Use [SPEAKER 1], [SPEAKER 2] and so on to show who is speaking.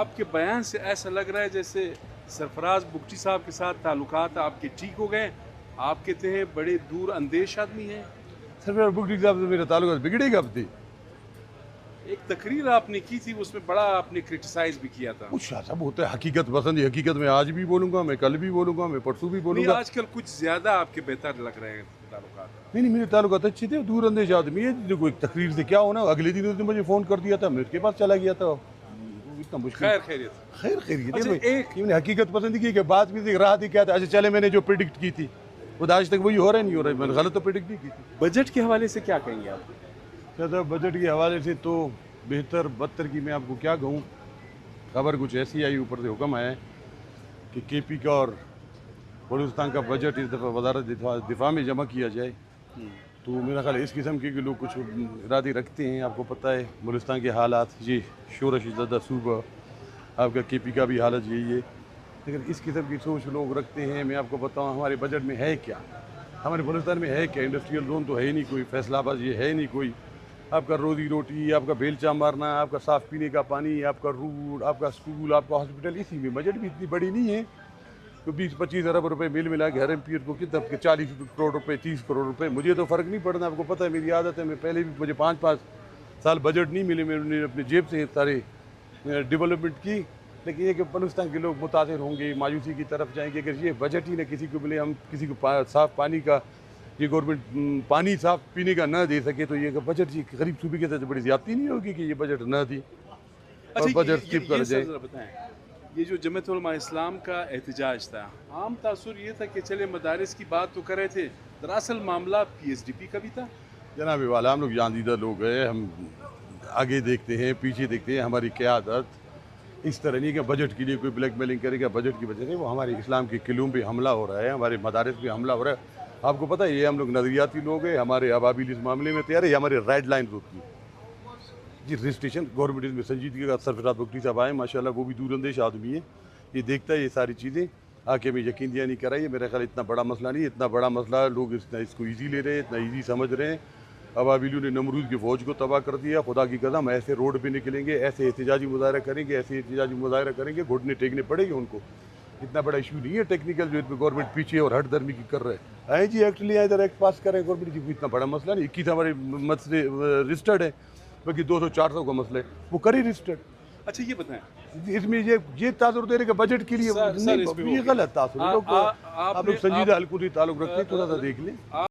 [SPEAKER 1] آپ کے بیان سے ایسا لگ رہا ہے جیسے سرفراز بگٹی صاحب کے ساتھ تعلقات آپ کے ٹھیک ہو گئے. آپ کہتے ہیں بڑے دور اندیش آدمی ہیں.
[SPEAKER 2] سرفراز بگٹی صاحب سے میرا تعلق بگڑے کب تھی؟
[SPEAKER 1] ایک تقریر آپ نے کی تھی، اس میں بڑا آپ نے کرٹیسائز بھی کیا تھا.
[SPEAKER 2] کچھ سب ہوتا ہے حقیقت پسند. حقیقت میں آج بھی بولوں گا، میں کل بھی بولوں گا، میں پرسوں بھی بولوں
[SPEAKER 1] نہیں،
[SPEAKER 2] گا.
[SPEAKER 1] آج کل کچھ زیادہ آپ کے بہتر لگ رہے ہیں تعلقات.
[SPEAKER 2] نہیں میرے تعلقات اچھے تھے. دور اندیش آدمی ہے. دیکھو ایک تقریر سے کیا ہونا، اگلے دن اس نے مجھے فون کر دیا تھا، میں اس کے پاس چلا گیا تھا. اتنا مشکل.
[SPEAKER 1] خیریت.
[SPEAKER 2] خیریت
[SPEAKER 1] اچھا، ایک
[SPEAKER 2] ہے. حقیقت پسند کی کہ بات بھی رہا تھی کیا تھا. اچھا چلے، میں نے جو پریڈکٹ کی تھی وہ آج تک وہی ہو رہا نہیں ہو رہا ہے. میں نے غلط تو پریڈکٹ نہیں کی تھی.
[SPEAKER 1] بجٹ کے حوالے سے کیا کہیں گے آپ؟
[SPEAKER 2] صدر بجٹ کے حوالے سے تو بہتر بدتر کی میں آپ کو کیا کہوں. خبر کچھ ایسی آئی، اوپر سے حکم آیا ہے کہ کے پی کا اور بلوچستان کا بجٹ اس دفعہ وزارت دفاع میں جمع کیا جائے. تو میرا خیال ہے اس قسم کے لوگ کچھ ارادے رکھتے ہیں. آپ کو پتہ ہے بلوچستان کے حالات، یہ شورش زدہ صوبہ، آپ کا کے پی کا بھی حالت یہی ہے. لیکن اس قسم کی سوچ لوگ رکھتے ہیں. میں آپ کو بتاؤں ہمارے بجٹ میں ہے کیا، ہمارے بلوچستان میں ہے کیا. انڈسٹریل زون تو ہے ہی نہیں کوئی. فیصل آباد یہ ہے نہیں کوئی. آپ کا روزی روٹی، آپ کا بیلچا مارنا، آپ کا صاف پینے کا پانی، آپ کا روڈ، آپ کا اسکول، آپ کا ہاسپٹل، اسی میں بجٹ بھی اتنی بڑی نہیں ہے. تو 20-25 ارب روپے مل ملا کے ہر ایم پی کو کتنا 40 کروڑ روپے 30 کروڑ روپے. مجھے تو فرق نہیں پڑنا. آپ کو پتہ ہے میری عادت ہے، میں پہلے بھی مجھے 5 سال بجٹ نہیں ملے، میں نے اپنے جیب سے سارے ڈیولپمنٹ کی. لیکن یہ کہ بلوچستان کے لوگ متاثر ہوں گے، مایوسی کی طرف جائیں گے. اگر یہ بجٹ ہی نہ کسی کو ملے، ہم کسی کو صاف پانی کا، یہ گورنمنٹ پانی صاف پینے کا نہ دے سکے، تو یہ بجٹ یہ غریب صوبے کے ساتھ بڑی زیادتی نہیں ہوگی کہ یہ بجٹ نہ دی اور بجٹ اسکپ کر جائے.
[SPEAKER 1] بتائیں، یہ جو جمعیت علماء اسلام کا احتجاج تھا، عام تاثر یہ تھا کہ چلے مدارس کی بات تو کر رہے تھے، دراصل معاملہ پی ایس ڈی پی کا بھی تھا.
[SPEAKER 2] جناب والا، ہم لوگ جاندیدہ لوگ ہیں. ہم آگے دیکھتے ہیں، پیچھے دیکھتے ہیں. ہماری قیادت اس طرح نہیں کہ بجٹ کے لیے کوئی بلیک میلنگ کرے گا بجٹ کی وجہ سے. وہ ہمارے اسلام کے قلعوں پہ حملہ ہو رہا ہے، ہمارے مدارس پہ حملہ ہو رہا ہے. آپ کو پتہ ہے یہ ہم لوگ نظریاتی لوگ ہیں. ہمارے ابابیل اس معاملے میں تیار ہے. یہ ہمارے ریڈ لائنز ہوتی ہیں جی. رجسٹریشن گورنمنٹ اس میں سنجیدگی کا. سرفراز بگٹی صاحب آئے ماشاءاللہ، وہ بھی دور اندیش آدمی ہے. یہ دیکھتا ہے یہ ساری چیزیں. آ کے میں یقین دیا نہیں کرا. یہ میرا خیال اتنا بڑا مسئلہ نہیں. اتنا بڑا مسئلہ لوگ اس کو ایزی لے رہے ہیں، اتنا ایزی سمجھ رہے ہیں. ابابیلیوں نے نمرود کی فوج کو تباہ کر دیا. خدا کی قسم ایسے روڈ پہ نکلیں گے، ایسے احتجاجی مظاہرہ کریں گے، ایسے احتجاجی مظاہرہ کریں گے، گھٹنے ٹیکنے پڑے گے ان کو. اتنا بڑا ایشو نہیں ہے ٹیکنیکل جو گورنمنٹ پیچھے اور ہٹ درمی کی کر رہے ہیں. آئے جی ایکٹ لیا، ادھر ایکٹ پاس کریں گورنمنٹ جی. اتنا بڑا مسئلہ نہیں. 21 ہمارے مسئلے رجسٹرڈ ہے، باقی 200-400 کا مسئلہ ہے، وہ کری رجسٹرڈ.
[SPEAKER 1] اچھا یہ بتائیں،
[SPEAKER 2] اس میں یہ تاثر دے رہے کہ بجٹ کے لیے
[SPEAKER 1] سر، اس پہ
[SPEAKER 2] یہ غلط تاثر ہے. آپ لوگ سنجیدہ حلقوں سے تعلق رکھتے ہیں، تھوڑا سا دیکھ لیں.